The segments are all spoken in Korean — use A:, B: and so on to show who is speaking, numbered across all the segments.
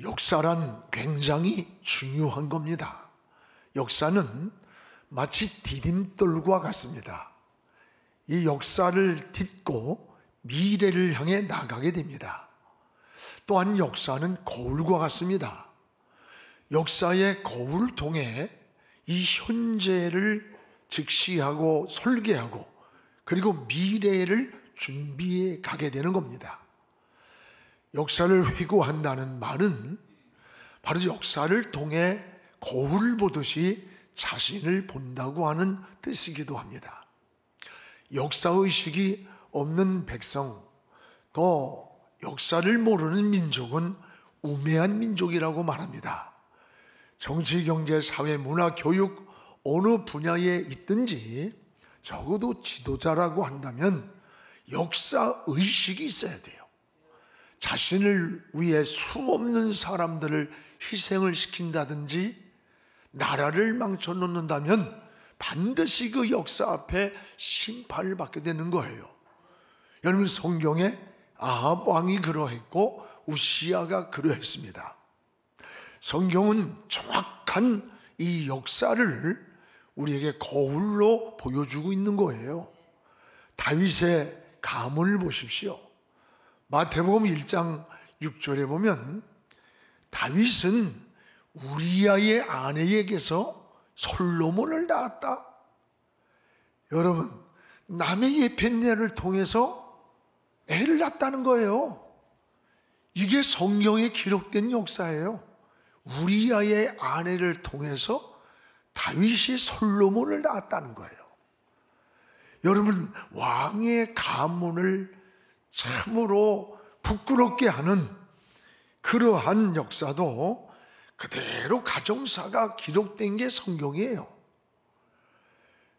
A: 역사란 굉장히 중요한 겁니다. 역사는 마치 디딤돌과 같습니다. 이 역사를 딛고 미래를 향해 나가게 됩니다. 또한 역사는 거울과 같습니다. 역사의 거울을 통해 이 현재를 직시하고 설계하고 그리고 미래를 준비해 가게 되는 겁니다. 역사를 회고한다는 말은 바로 역사를 통해 거울을 보듯이 자신을 본다고 하는 뜻이기도 합니다. 역사의식이 없는 백성, 또 역사를 모르는 민족은 우매한 민족이라고 말합니다. 정치, 경제, 사회, 문화, 교육 어느 분야에 있든지 적어도 지도자라고 한다면 역사의식이 있어야 돼요. 자신을 위해 수없는 사람들을 희생을 시킨다든지 나라를 망쳐놓는다면 반드시 그 역사 앞에 심판을 받게 되는 거예요. 여러분, 성경에 아합 왕이 그러했고 우시야가 그러했습니다. 성경은 정확한 이 역사를 우리에게 거울로 보여주고 있는 거예요. 다윗의 가문을 보십시오. 마태복음 1장 6절에 보면 다윗은 우리아의 아내에게서 솔로몬을 낳았다. 여러분, 남의 예편녀를 통해서 애를 낳았다는 거예요. 이게 성경에 기록된 역사예요. 우리아의 아내를 통해서 다윗이 솔로몬을 낳았다는 거예요. 여러분, 왕의 가문을 참으로 부끄럽게 하는 그러한 역사도 그대로 가정사가 기록된 게 성경이에요.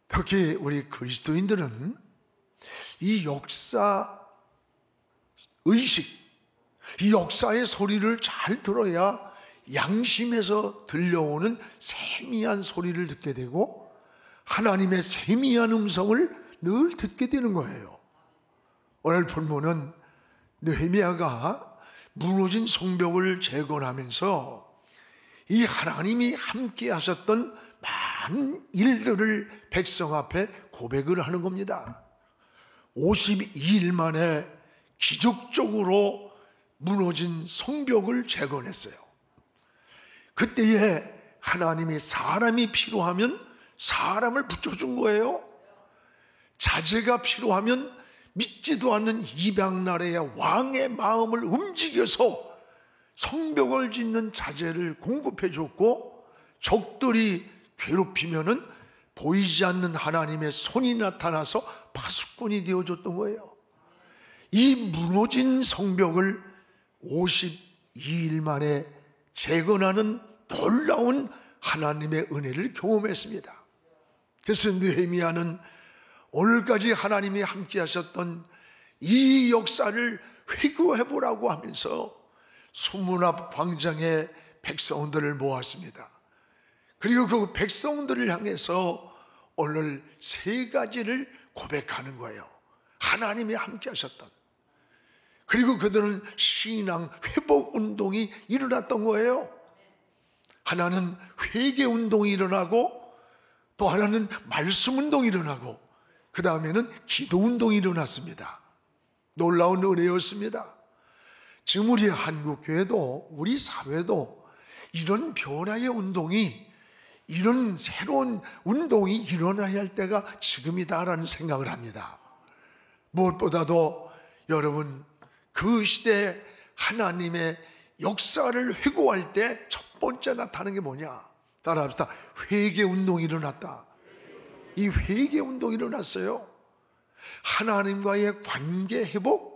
A: 특히 우리 그리스도인들은 이 역사 의식, 이 역사의 소리를 잘 들어야 양심에서 들려오는 세미한 소리를 듣게 되고 하나님의 세미한 음성을 늘 듣게 되는 거예요. 오늘 본문은 느헤미야가 무너진 성벽을 재건하면서 이 하나님이 함께 하셨던 많은 일들을 백성 앞에 고백을 하는 겁니다. 52일 만에 기적적으로 무너진 성벽을 재건했어요. 그때에 하나님이 사람이 필요하면 사람을 붙여준 거예요. 자재가 필요하면 믿지도 않는 이방 나라의 왕의 마음을 움직여서 성벽을 짓는 자재를 공급해 줬고, 적들이 괴롭히면은 보이지 않는 하나님의 손이 나타나서 파수꾼이 되어줬던 거예요. 이 무너진 성벽을 52일 만에 재건하는 놀라운 하나님의 은혜를 경험했습니다. 그래서 느헤미야는 오늘까지 하나님이 함께 하셨던 이 역사를 회고해보라고 하면서 수문 앞 광장에 백성들을 모았습니다. 그리고 그 백성들을 향해서 오늘 세 가지를 고백하는 거예요. 하나님이 함께 하셨던, 그리고 그들은 신앙 회복 운동이 일어났던 거예요. 하나는 회개 운동이 일어나고, 또 하나는 말씀 운동이 일어나고, 그 다음에는 기도 운동이 일어났습니다. 놀라운 은혜였습니다. 지금 우리 한국교회도 우리 사회도 이런 변화의 운동이, 이런 새로운 운동이 일어나야 할 때가 지금이다라는 생각을 합니다. 무엇보다도 여러분, 그 시대에 하나님의 역사를 회고할 때 첫 번째 나타나는 게 뭐냐? 따라합시다. 회개 운동이 일어났다. 이 회개 운동이 일어났어요. 하나님과의 관계 회복,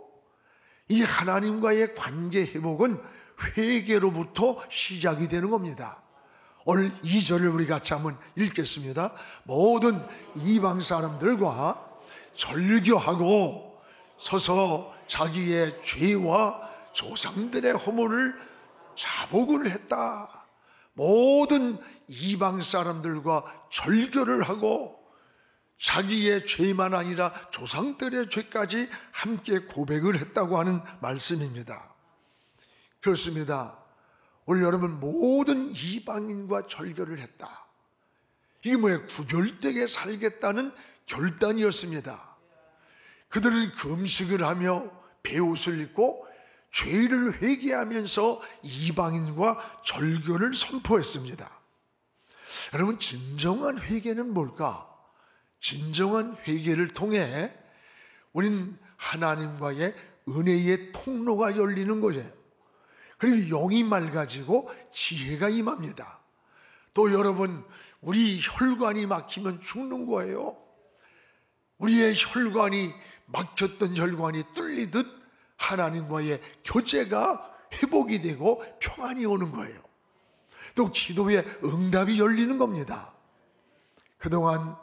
A: 이 하나님과의 관계 회복은 회개로부터 시작이 되는 겁니다. 오늘 2절을 우리 같이 한번 읽겠습니다. 모든 이방 사람들과 절교하고 서서 자기의 죄와 조상들의 허물을 자복을 했다. 모든 이방 사람들과 절교를 하고 자기의 죄만 아니라 조상들의 죄까지 함께 고백을 했다고 하는 말씀입니다. 그렇습니다. 오늘 여러분, 모든 이방인과 절교를 했다. 이게 뭐예요? 구별되게 살겠다는 결단이었습니다. 그들은 금식을 하며 베옷을 입고 죄를 회개하면서 이방인과 절교를 선포했습니다. 여러분, 진정한 회개는 뭘까? 진정한 회개를 통해 우린 하나님과의 은혜의 통로가 열리는 거예요. 그리고 영이 맑아지고 지혜가 임합니다. 또 여러분, 우리 혈관이 막히면 죽는 거예요. 우리의 혈관이 막혔던 혈관이 뚫리듯 하나님과의 교제가 회복이 되고 평안이 오는 거예요. 또 기도의 응답이 열리는 겁니다. 그동안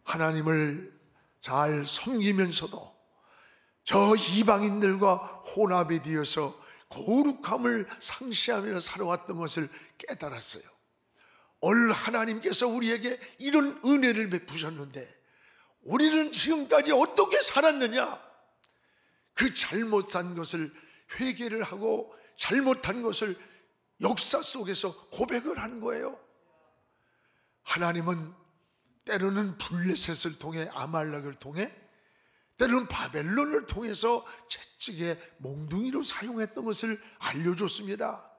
A: 하나님을 잘 섬기면서도 저 이방인들과 혼합이 되어서 거룩함을 상시하며 살아왔던 것을 깨달았어요. 오늘 하나님께서 우리에게 이런 은혜를 베푸셨는데 우리는 지금까지 어떻게 살았느냐? 그 잘못한 것을 회개를 하고 잘못한 것을 역사 속에서 고백을 하는 거예요. 하나님은 때로는 블레셋을 통해, 아말렉을 통해, 때로는 바벨론을 통해서 채찍의 몽둥이로 사용했던 것을 알려줬습니다.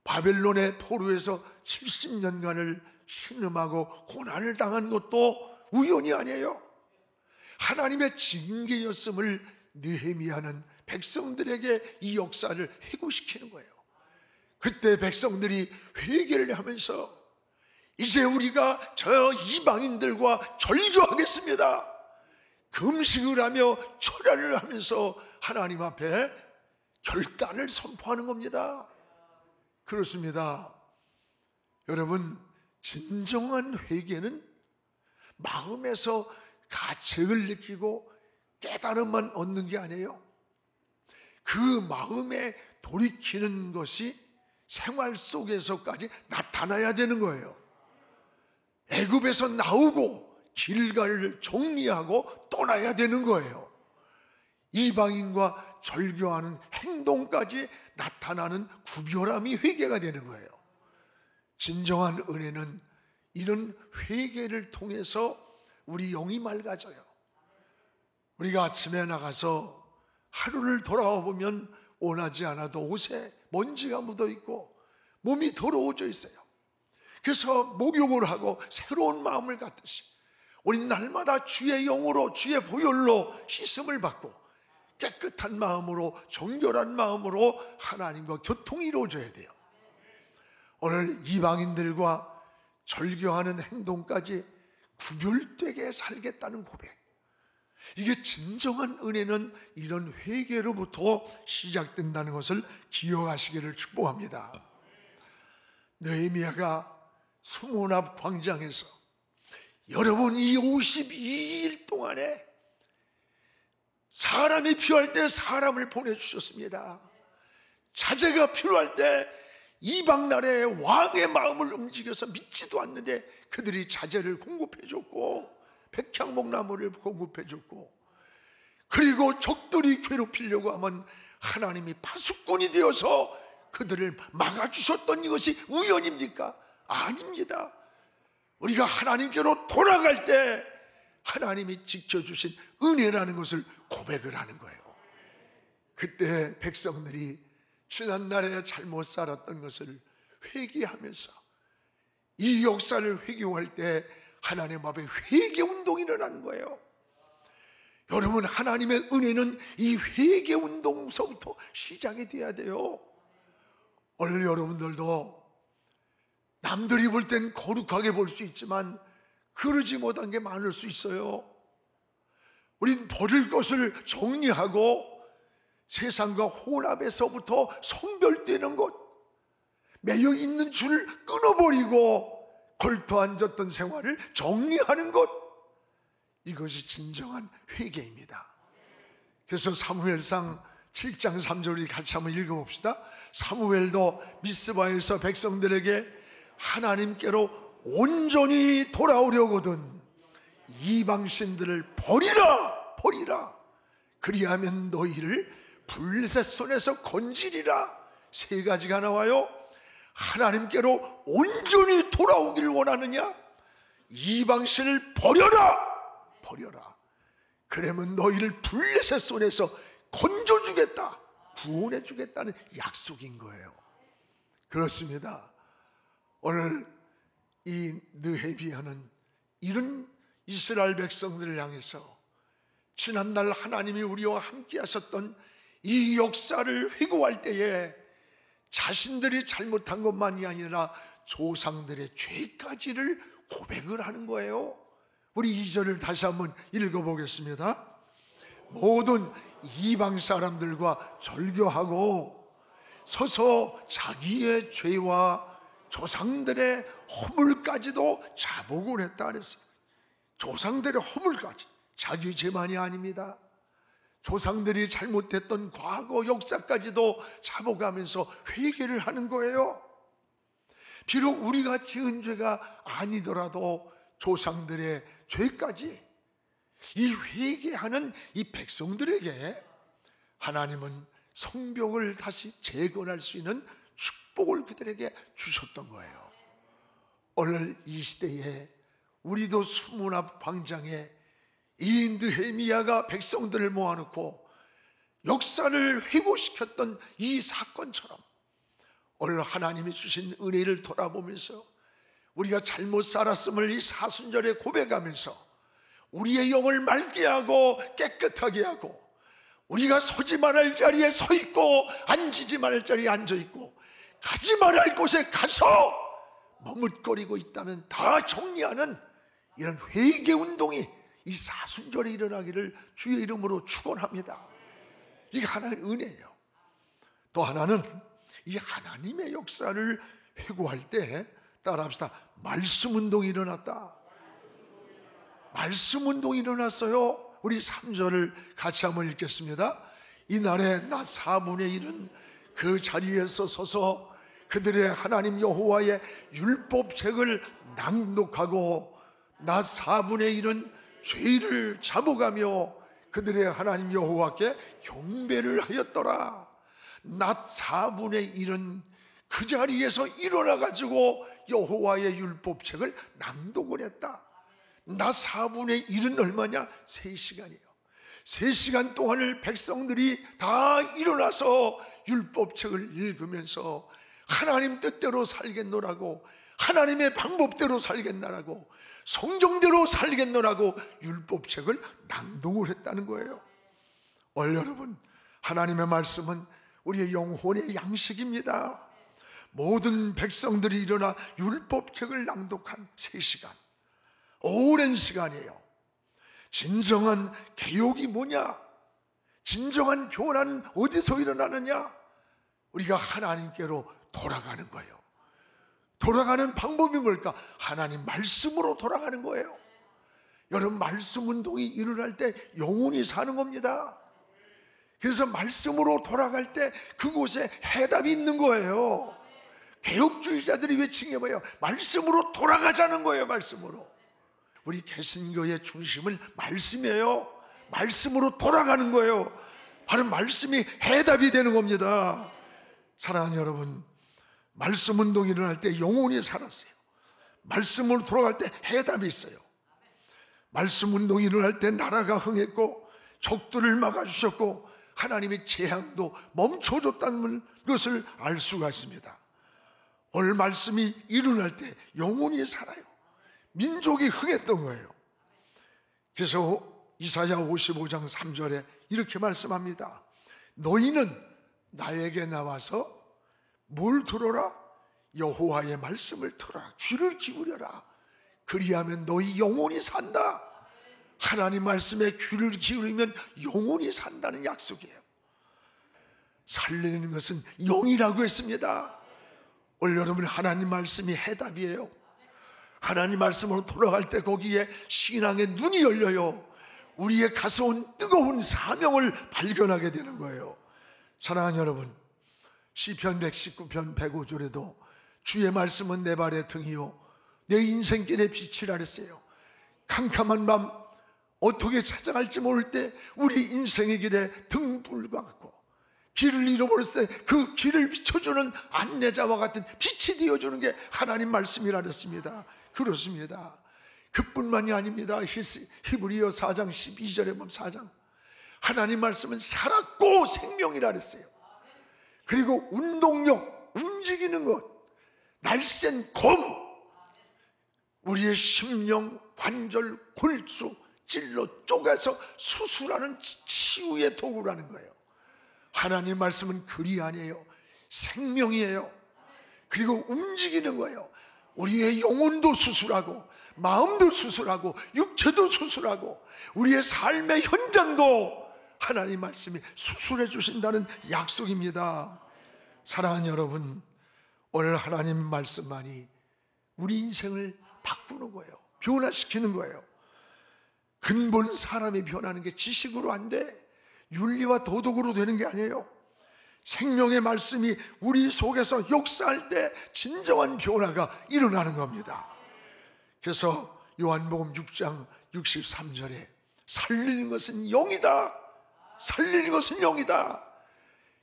A: 바벨론의 포로에서 70년간을 신음하고 고난을 당한 것도 우연이 아니에요. 하나님의 징계였음을 느헤미야는 백성들에게 이 역사를 회고시키는 거예요. 그때 백성들이 회개를 하면서 이제 우리가 저 이방인들과 절교하겠습니다. 금식을 하며 철야를 하면서 하나님 앞에 결단을 선포하는 겁니다. 그렇습니다. 여러분, 진정한 회개는 마음에서 가책을 느끼고 깨달음만 얻는 게 아니에요. 그 마음에 돌이키는 것이 생활 속에서까지 나타나야 되는 거예요. 애굽에서 나오고 길갈을 정리하고 떠나야 되는 거예요. 이방인과 절교하는 행동까지 나타나는 구별함이 회개가 되는 거예요. 진정한 은혜는 이런 회개를 통해서 우리 영이 맑아져요. 우리가 아침에 나가서 하루를 돌아와 보면 원하지 않아도 옷에 먼지가 묻어 있고 몸이 더러워져 있어요. 그래서 목욕을 하고 새로운 마음을 갖듯이 우리 날마다 주의 영으로, 주의 보혈로 씻음을 받고 깨끗한 마음으로, 정결한 마음으로 하나님과 교통이 이루어져야 돼요. 오늘 이방인들과 절교하는 행동까지 구별되게 살겠다는 고백, 이게 진정한 은혜는 이런 회개로부터 시작된다는 것을 기억하시기를 축복합니다. 느헤미야가 수문 앞 광장에서 여러분, 이 52일 동안에 사람이 필요할 때 사람을 보내주셨습니다. 자제가 필요할 때 이방 나라의 왕의 마음을 움직여서 믿지도 않는데 그들이 자제를 공급해줬고 백향목나무를 공급해줬고, 그리고 적들이 괴롭히려고 하면 하나님이 파수꾼이 되어서 그들을 막아주셨던 이것이 우연입니까? 아닙니다. 우리가 하나님께로 돌아갈 때 하나님이 지켜주신 은혜라는 것을 고백을 하는 거예요. 그때 백성들이 지난날에 잘못 살았던 것을 회개하면서 이 역사를 회개할 때 하나님 앞에 회개운동이 일어나는 거예요. 여러분, 하나님의 은혜는 이 회개운동서부터 시작이 돼야 돼요. 오늘 여러분들도 남들이 볼 땐 거룩하게 볼 수 있지만 그러지 못한 게 많을 수 있어요. 우린 버릴 것을 정리하고 세상과 혼합에서부터 성별되는 것, 매여 있는 줄을 끊어버리고 걸터 앉았던 생활을 정리하는 것, 이것이 진정한 회개입니다. 그래서 사무엘상 7장 3절을 같이 한번 읽어봅시다. 사무엘도 미스바에서 백성들에게 하나님께로 온전히 돌아오려거든 이방신들을 버리라. 그리하면 너희를 블레셋 손에서 건지리라. 세 가지가 나와요. 하나님께로 온전히 돌아오기를 원하느냐? 이방신을 버려라! 버려라. 그러면 너희를 블레셋 손에서 건져주겠다, 구원해주겠다는 약속인 거예요. 그렇습니다. 오늘 이 느헤미야는 이런 이스라엘 백성들을 향해서 지난날 하나님이 우리와 함께 하셨던 이 역사를 회고할 때에 자신들이 잘못한 것만이 아니라 조상들의 죄까지를 고백을 하는 거예요. 우리 2절을 다시 한번 읽어보겠습니다. 모든 이방 사람들과 절교하고 서서 자기의 죄와 조상들의 허물까지도 자복을 했다 그랬어요. 조상들의 허물까지, 자기 죄만이 아닙니다. 조상들이 잘못했던 과거 역사까지도 자복하면서 회개를 하는 거예요. 비록 우리가 지은 죄가 아니더라도 조상들의 죄까지 이 회개하는 이 백성들에게 하나님은 성벽을 다시 재건할 수 있는 축복을 그들에게 주셨던 거예요. 오늘 이 시대에 우리도 수문 앞 광장에 이 느헤미야가 백성들을 모아놓고 역사를 회고시켰던 이 사건처럼 오늘 하나님이 주신 은혜를 돌아보면서 우리가 잘못 살았음을 이 사순절에 고백하면서 우리의 영을 맑게 하고 깨끗하게 하고 우리가 서지 말할 자리에 서 있고 앉지 말할 자리에 앉아 있고 가지 말할 곳에 가서 머뭇거리고 있다면 다 정리하는 이런 회개 운동이 이 사순절에 일어나기를 주의 이름으로 축원합니다. 이게 하나의 은혜예요. 또 하나는 이 하나님의 역사를 회고할 때 따라합시다. 말씀 운동이 일어났다. 말씀 운동이 일어났어요. 우리 3절을 같이 한번 읽겠습니다. 이날에 나 4분의 1은 그 자리에서 서서 그들의 하나님 여호와의 율법책을 낭독하고 나 4분의 1은 죄를 자복하며 그들의 하나님 여호와께 경배를 하였더라. 낮 4분의 1은 그 자리에서 일어나가지고 여호와의 율법책을 낭독을 했다. 낮 4분의 1은 얼마냐? 3시간이에요 3시간 동안을 백성들이 다 일어나서 율법책을 읽으면서 하나님 뜻대로 살겠노라고, 하나님의 방법대로 살겠노라고, 성경대로 살겠노라고 율법책을 낭독을 했다는 거예요. 여러분, 하나님의 말씀은 우리의 영혼의 양식입니다. 모든 백성들이 일어나 율법책을 낭독한 3시간, 오랜 시간이에요. 진정한 개혁이 뭐냐? 진정한 교훈은 어디서 일어나느냐? 우리가 하나님께로 돌아가는 거예요. 돌아가는 방법이 뭘까? 하나님 말씀으로 돌아가는 거예요. 여러분, 말씀 운동이 일어날 때 영혼이 사는 겁니다. 그래서 말씀으로 돌아갈 때 그곳에 해답이 있는 거예요. 개혁주의자들이 외친 게 뭐예요? 말씀으로 돌아가자는 거예요. 말씀으로. 우리 개신교의 중심은 말씀이에요. 말씀으로 돌아가는 거예요. 바로 말씀이 해답이 되는 겁니다. 사랑하는 여러분, 말씀 운동이 일어날 때 영혼이 살았어요. 말씀으로 돌아갈 때 해답이 있어요. 말씀 운동이 일어날 때 나라가 흥했고 적들을 막아주셨고 하나님의 재앙도 멈춰줬다는 것을 알 수가 있습니다. 오늘 말씀이 일어날 때 영혼이 살아요. 민족이 흥했던 거예요. 그래서 이사야 55장 3절에 이렇게 말씀합니다. 너희는 나에게 나와서 뭘 들어라? 여호와의 말씀을 들어라. 귀를 기울여라. 그리하면 너희 영혼이 산다. 하나님 말씀에 귀를 기울이면 영혼이 산다는 약속이에요. 살리는 것은 영이라고 했습니다. 오늘 여러분, 하나님 말씀이 해답이에요. 하나님 말씀으로 돌아갈 때 거기에 신앙의 눈이 열려요. 우리의 가서온 뜨거운 사명을 발견하게 되는 거예요. 사랑하는 여러분, 시편 119편 105절에도 주의 말씀은 내 발의 등이요 내 인생길의 빛이라 그랬어요. 캄캄한 밤 어떻게 찾아갈지 모를 때 우리 인생의 길에 등불과 같고 길을 잃어버렸을 때 그 길을 비춰주는 안내자와 같은 빛이 되어주는 게 하나님 말씀이라 그랬습니다. 그렇습니다. 그뿐만이 아닙니다. 히브리서 4장 12절에 보면 4장 하나님 말씀은 살았고 생명이라 그랬어요. 그리고 운동력, 움직이는 것, 날쌘 검, 우리의 심령, 관절, 골수 찔러 쪼개서 수술하는 치유의 도구라는 거예요. 하나님 말씀은 글이 아니에요. 생명이에요. 그리고 움직이는 거예요. 우리의 영혼도 수술하고 마음도 수술하고 육체도 수술하고 우리의 삶의 현장도 하나님 말씀이 수술해 주신다는 약속입니다. 사랑하는 여러분, 오늘 하나님 말씀만이 우리 인생을 바꾸는 거예요. 변화시키는 거예요. 근본 사람이 변하는 게 지식으로 안 돼. 윤리와 도덕으로 되는 게 아니에요. 생명의 말씀이 우리 속에서 역사할 때 진정한 변화가 일어나는 겁니다. 그래서 요한복음 6장 63절에 살리는 것은 영이다. 살리는 것은 영이다.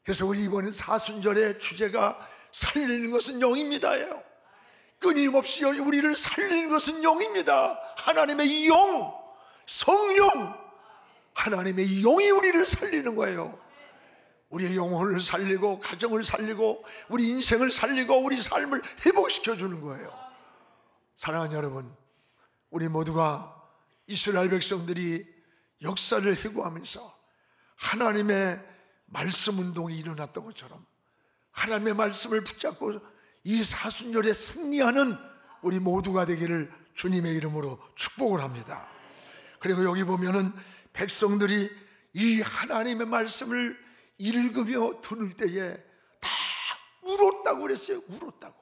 A: 그래서 우리 이번엔 사순절의 주제가 살리는 것은 영입니다예요. 끊임없이 우리를 살리는 것은 영입니다. 하나님의 영, 성령, 하나님의 영이 우리를 살리는 거예요. 우리의 영혼을 살리고 가정을 살리고 우리 인생을 살리고 우리 삶을 회복시켜 주는 거예요. 사랑하는 여러분, 우리 모두가 이스라엘 백성들이 역사를 회고하면서 하나님의 말씀 운동이 일어났던 것처럼 하나님의 말씀을 붙잡고 이 사순절에 승리하는 우리 모두가 되기를 주님의 이름으로 축복을 합니다. 그리고 여기 보면은 백성들이 이 하나님의 말씀을 읽으며 들을 때에 다 울었다고 그랬어요. 울었다고.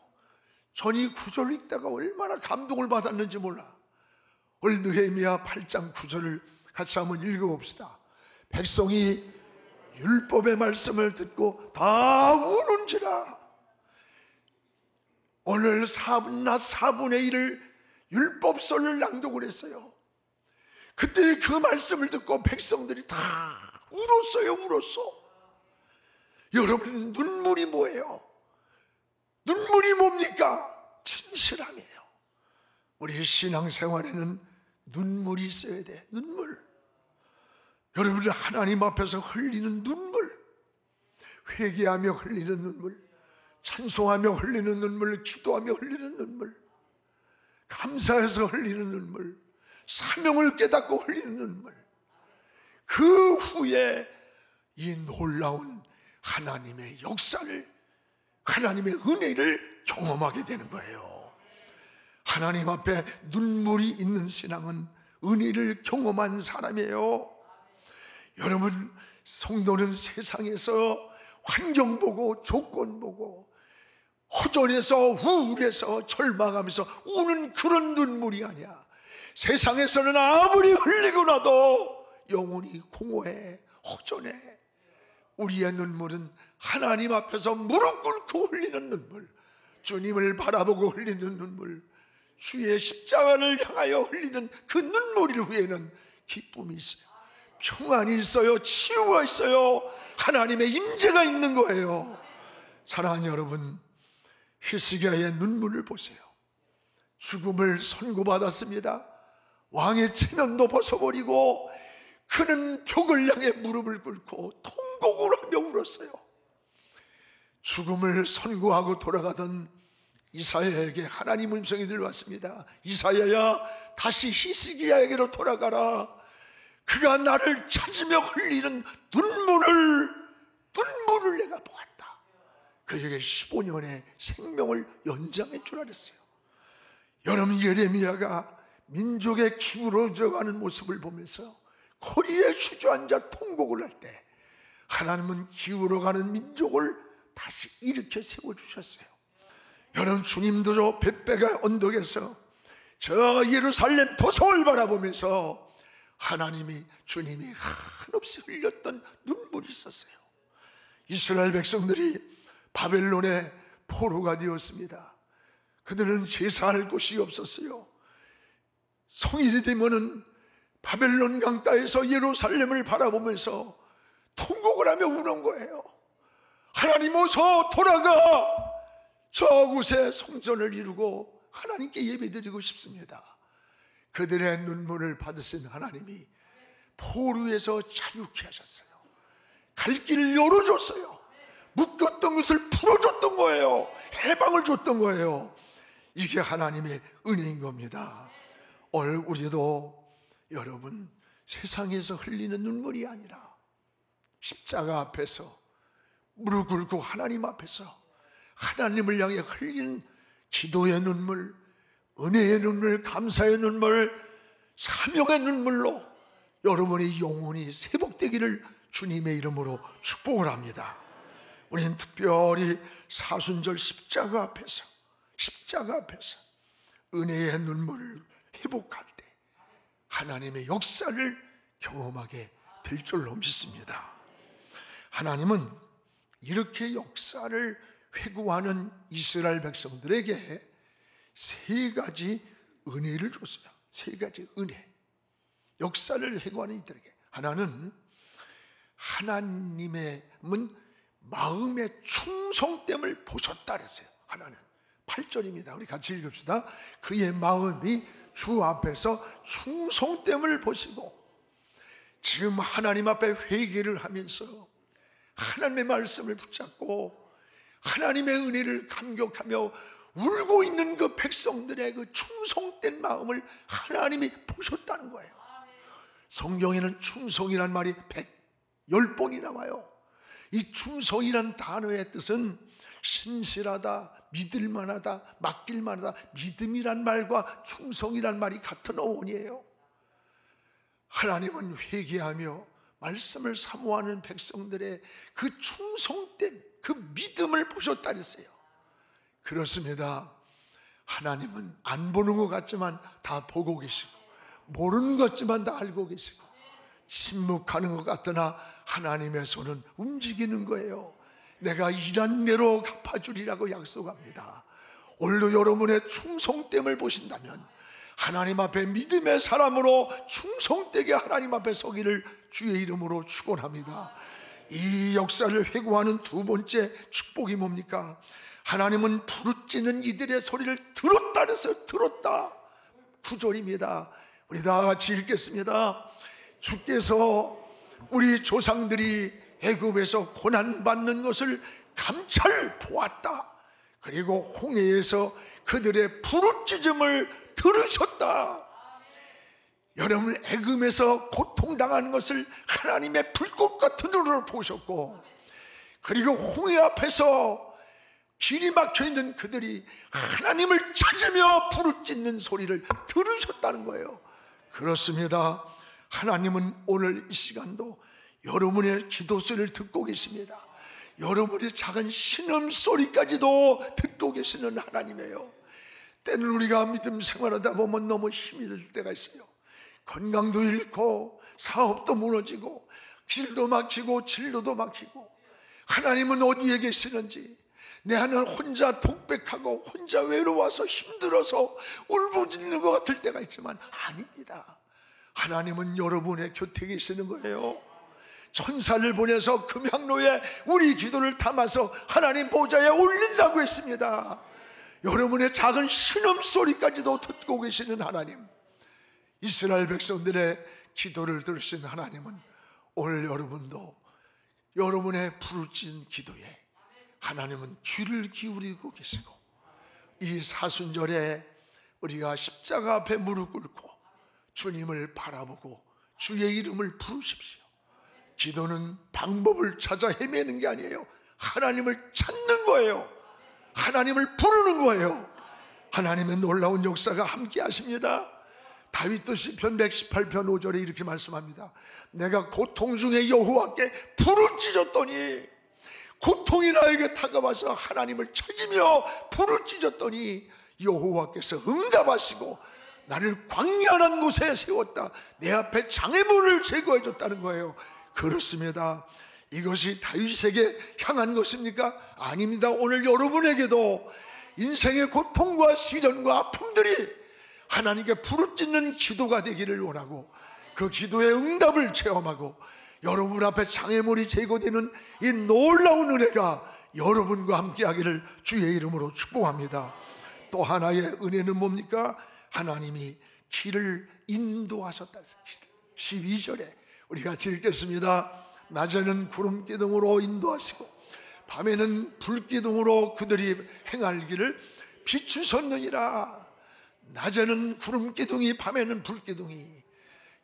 A: 전이 구절을 읽다가 얼마나 감동을 받았는지 몰라. 오늘 느헤미야 8장 9절을 같이 한번 읽어봅시다. 백성이 율법의 말씀을 듣고 다 우는지라. 오늘 낮 4분의 1을 율법서를 낭독을 했어요. 그때 그 말씀을 듣고 백성들이 다 울었어요. 울었어. 여러분, 눈물이 뭐예요? 눈물이 뭡니까? 진실함이에요. 우리 신앙생활에는 눈물이 있어야 돼. 눈물. 여러분, 하나님 앞에서 흘리는 눈물, 회개하며 흘리는 눈물, 찬송하며 흘리는 눈물, 기도하며 흘리는 눈물, 감사해서 흘리는 눈물, 사명을 깨닫고 흘리는 눈물. 그 후에 이 놀라운 하나님의 역사를, 하나님의 은혜를 경험하게 되는 거예요. 하나님 앞에 눈물이 있는 신앙은 은혜를 경험한 사람이에요. 여러분, 성도는 세상에서 환경 보고 조건 보고 허전해서 우울해서 절망하면서 우는 그런 눈물이 아니야. 세상에서는 아무리 흘리고 나도 영혼이 공허해, 허전해. 우리의 눈물은 하나님 앞에서 무릎 꿇고 흘리는 눈물, 주님을 바라보고 흘리는 눈물, 주의 십자가를 향하여 흘리는 그 눈물 후에는 기쁨이 있어요. 평안이 있어요. 치유가 있어요. 하나님의 임재가 있는 거예요. 사랑하는 여러분, 히스기야의 눈물을 보세요. 죽음을 선고받았습니다. 왕의 체면도 벗어버리고 그는 벽을 향해 무릎을 꿇고 통곡을 하며 울었어요. 죽음을 선고하고 돌아가던 이사야에게 하나님 음성이 들려왔습니다. 이사야야, 다시 히스기야에게로 돌아가라. 그가 나를 찾으며 흘리는 눈물을 내가 보았다. 그에게 15년의 생명을 연장해 주라 그랬어요. 여러분, 예레미야가 민족의 기울어져가는 모습을 보면서 거리에 주저앉아 통곡을 할 때 하나님은 기울어가는 민족을 다시 일으켜 세워주셨어요. 여러분, 주님도 저 벳베가 언덕에서 저 예루살렘 도성을 바라보면서 주님이 한없이 흘렸던 눈물이 있었어요. 이스라엘 백성들이 바벨론의 포로가 되었습니다. 그들은 제사할 곳이 없었어요. 성일이 되면은 바벨론 강가에서 예루살렘을 바라보면서 통곡을 하며 우는 거예요. 하나님 어서 돌아가 저곳에 성전을 이루고 하나님께 예배드리고 싶습니다. 그들의 눈물을 받으신 하나님이 포로에서 자유케 하셨어요. 갈 길을 열어줬어요. 묶였던 것을 풀어줬던 거예요. 해방을 줬던 거예요. 이게 하나님의 은혜인 겁니다. 오늘 우리도 여러분 세상에서 흘리는 눈물이 아니라 십자가 앞에서 무릎 꿇고 하나님 앞에서 하나님을 향해 흘리는 기도의 눈물, 은혜의 눈물, 감사의 눈물, 사명의 눈물로 여러분의 영혼이 회복되기를 주님의 이름으로 축복을 합니다. 우리는 특별히 사순절 십자가 앞에서 은혜의 눈물을 회복할 때 하나님의 역사를 경험하게 될 줄로 믿습니다. 하나님은 이렇게 역사를 회고하는 이스라엘 백성들에게 세 가지 은혜를 줬어요. 세 가지 은혜. 역사를 회고하는 이들에게 하나는 하나님의 마음의 충성됨을 보셨다 그랬어요. 하나는 8절입니다. 우리 같이 읽읍시다. 그의 마음이 주 앞에서 충성됨을 보시고, 지금 하나님 앞에 회개를 하면서 하나님의 말씀을 붙잡고 하나님의 은혜를 감격하며 울고 있는 그 백성들의 그 충성된 마음을 하나님이 보셨다는 거예요. 성경에는 충성이란 말이 110번이 나와요. 이 충성이란 단어의 뜻은 신실하다, 믿을만하다, 맡길만하다, 믿음이란 말과 충성이란 말이 같은 어원이에요. 하나님은 회개하며 말씀을 사모하는 백성들의 그 충성됨, 그 믿음을 보셨다 그랬어요. 그렇습니다. 하나님은 안 보는 것 같지만 다 보고 계시고, 모르는 것 같지만 다 알고 계시고, 침묵하는 것 같으나 하나님의 손은 움직이는 거예요. 내가 일한 대로 갚아주리라고 약속합니다. 오늘도 여러분의 충성됨을 보신다면 하나님 앞에 믿음의 사람으로 충성되게 하나님 앞에 서기를 주의 이름으로 축원합니다. 이 역사를 회고하는 두 번째 축복이 뭡니까? 하나님은 부르짖는 이들의 소리를 들었다 그래서 들었다. 9절입니다. 우리 다 같이 읽겠습니다. 주께서 우리 조상들이 애굽에서 고난받는 것을 감찰 보았다. 그리고 홍해에서 그들의 부르짖음을 들으셨다. 여러분, 애굽에서 고통당하는 것을 하나님의 불꽃 같은 눈으로 보셨고, 그리고 홍해 앞에서 길이 막혀있는 그들이 하나님을 찾으며 부르짖는 소리를 들으셨다는 거예요. 그렇습니다. 하나님은 오늘 이 시간도 여러분의 기도 소리를 듣고 계십니다. 여러분의 작은 신음소리까지도 듣고 계시는 하나님이에요. 때는 우리가 믿음 생활하다 보면 너무 힘이 들 때가 있어요. 건강도 잃고 사업도 무너지고 길도 막히고 진로도 막히고, 하나님은 어디에 계시는지, 내 하나는 혼자 독백하고 혼자 외로워서 힘들어서 울부짖는 것 같을 때가 있지만 아닙니다. 하나님은 여러분의 곁에 계시는 거예요. 천사를 보내서 금향로에 우리 기도를 담아서 하나님 보좌에 올린다고 했습니다. 여러분의 작은 신음소리까지도 듣고 계시는 하나님, 이스라엘 백성들의 기도를 들으신 하나님은 오늘 여러분도 여러분의 부르짖은 기도에 하나님은 귀를 기울이고 계시고, 이 사순절에 우리가 십자가 앞에 무릎 꿇고 주님을 바라보고 주의 이름을 부르십시오. 기도는 방법을 찾아 헤매는 게 아니에요. 하나님을 찾는 거예요. 하나님을 부르는 거예요. 하나님의 놀라운 역사가 함께 하십니다. 다윗도 시편 118편 5절에 이렇게 말씀합니다. 내가 고통 중에 여호와께 부르짖었더니, 고통이 나에게 다가와서 하나님을 찾으며 부르짖었더니 여호와께서 응답하시고 나를 광야한 곳에 세웠다. 내 앞에 장애물을 제거해 줬다는 거예요. 그렇습니다. 이것이 다윗에게 향한 것입니까? 아닙니다. 오늘 여러분에게도 인생의 고통과 시련과 아픔들이 하나님께 부르짖는 기도가 되기를 원하고, 그 기도의 응답을 체험하고 여러분 앞에 장애물이 제거되는 이 놀라운 은혜가 여러분과 함께하기를 주의 이름으로 축복합니다. 또 하나의 은혜는 뭡니까? 하나님이 길을 인도하셨다. 12절에 우리 같이 읽겠습니다. 낮에는 구름기둥으로 인도하시고 밤에는 불기둥으로 그들이 행할 길을 비추셨느니라. 낮에는 구름기둥이, 밤에는 불기둥이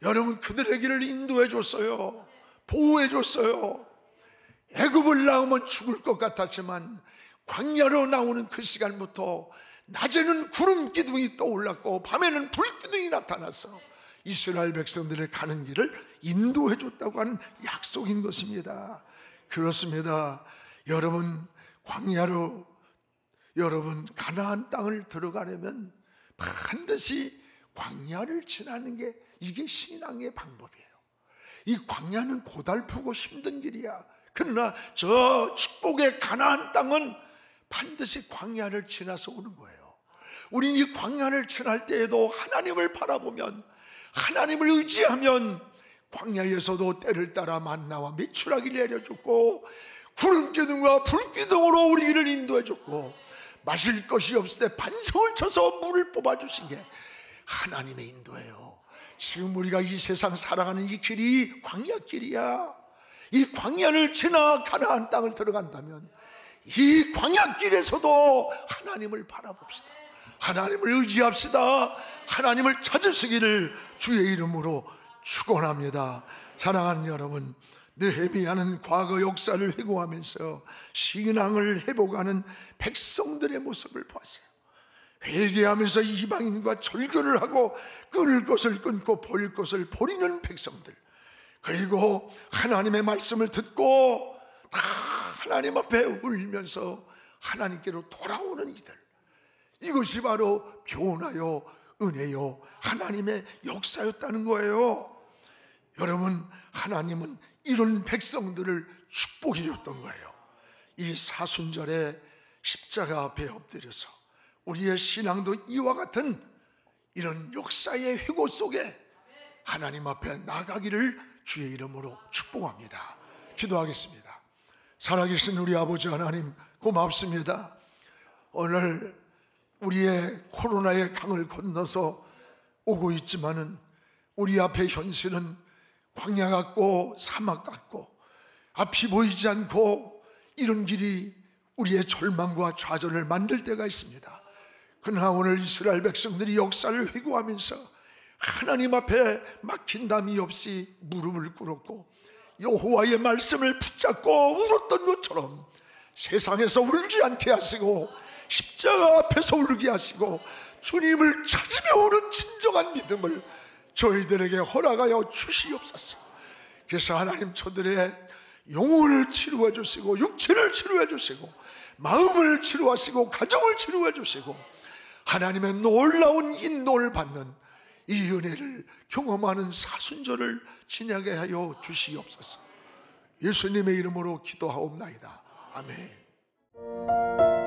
A: 여러분 그들의 길을 인도해 줬어요. 보호해 줬어요. 애굽을 나오면 죽을 것 같았지만 광야로 나오는 그 시간부터 낮에는 구름기둥이 떠올랐고 밤에는 불기둥이 나타나서 이스라엘 백성들의 가는 길을 인도해 줬다고 하는 약속인 것입니다. 그렇습니다. 여러분 광야로 여러분 가나안 땅을 들어가려면 반드시 광야를 지나는 게 이게 신앙의 방법이에요. 이 광야는 고달프고 힘든 길이야. 그러나 저 축복의 가나안 땅은 반드시 광야를 지나서 오는 거예요. 우린 이 광야를 지날 때에도 하나님을 바라보면, 하나님을 의지하면 광야에서도 때를 따라 만나와 메추라기를 내려줬고 구름기둥과 불기둥으로 우리 길을 인도해줬고 마실 것이 없을 때 반성을 쳐서 물을 뽑아주신 게 하나님의 인도예요. 지금 우리가 이 세상 살아가는 이 길이 광야길이야. 이 광야를 지나 가나안 땅을 들어간다면 이 광야길에서도 하나님을 바라봅시다. 하나님을 의지합시다. 하나님을 찾으시기를 주의 이름으로 축원합니다. 사랑하는 여러분, 느헤미야는 과거 역사를 회고하면서 신앙을 회복하는 백성들의 모습을 보았어요. 회개하면서 이방인과 절교를 하고 끊을 것을 끊고 버릴 것을 버리는 백성들, 그리고 하나님의 말씀을 듣고 다 하나님 앞에 울면서 하나님께로 돌아오는 이들, 이것이 바로 교훈하여 은혜요 하나님의 역사였다는 거예요. 여러분, 하나님은 이런 백성들을 축복해 줬던 거예요. 이 사순절에 십자가 앞에 엎드려서 우리의 신앙도 이와 같은 이런 역사의 회고 속에 하나님 앞에 나가기를 주의 이름으로 축복합니다. 기도하겠습니다. 살아계신 우리 아버지 하나님, 고맙습니다. 오늘 우리의 코로나의 강을 건너서 오고 있지만은 우리 앞에 현실은 광야 같고 사막 같고 앞이 보이지 않고 이런 길이 우리의 절망과 좌절을 만들 때가 있습니다. 그러나 오늘 이스라엘 백성들이 역사를 회고하면서 하나님 앞에 막힌 담이 없이 무릎을 꿇었고 여호와의 말씀을 붙잡고 울었던 것처럼 세상에서 울지 않게 하시고 십자가 앞에서 울게 하시고 주님을 찾으며 오는 진정한 믿음을 저희들에게 허락하여 주시옵소서. 그래서 하나님, 저들의 영혼을 치료해 주시고 육체를 치료해 주시고 마음을 치료하시고 가정을 치료해 주시고 하나님의 놀라운 인도를 받는 이 은혜를 경험하는 사순절을 지나게 하여 주시옵소서. 예수님의 이름으로 기도하옵나이다. 아멘.